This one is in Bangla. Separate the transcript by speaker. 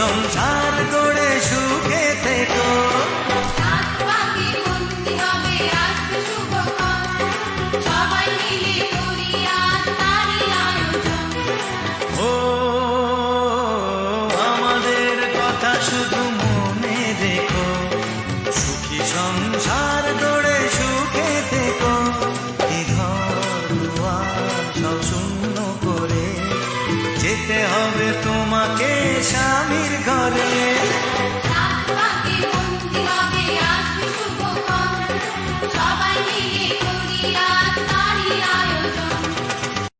Speaker 1: সংসার গড়ে সুখে থেকো। ও আমাদের কথা শুধু মনে রেখো, সুখী সংসার গড়ে সুখে থেকো। এই ঘর দুয়ার সব শূন্য করে যেতে হবে তোমাকে স্বামীর ঘরে।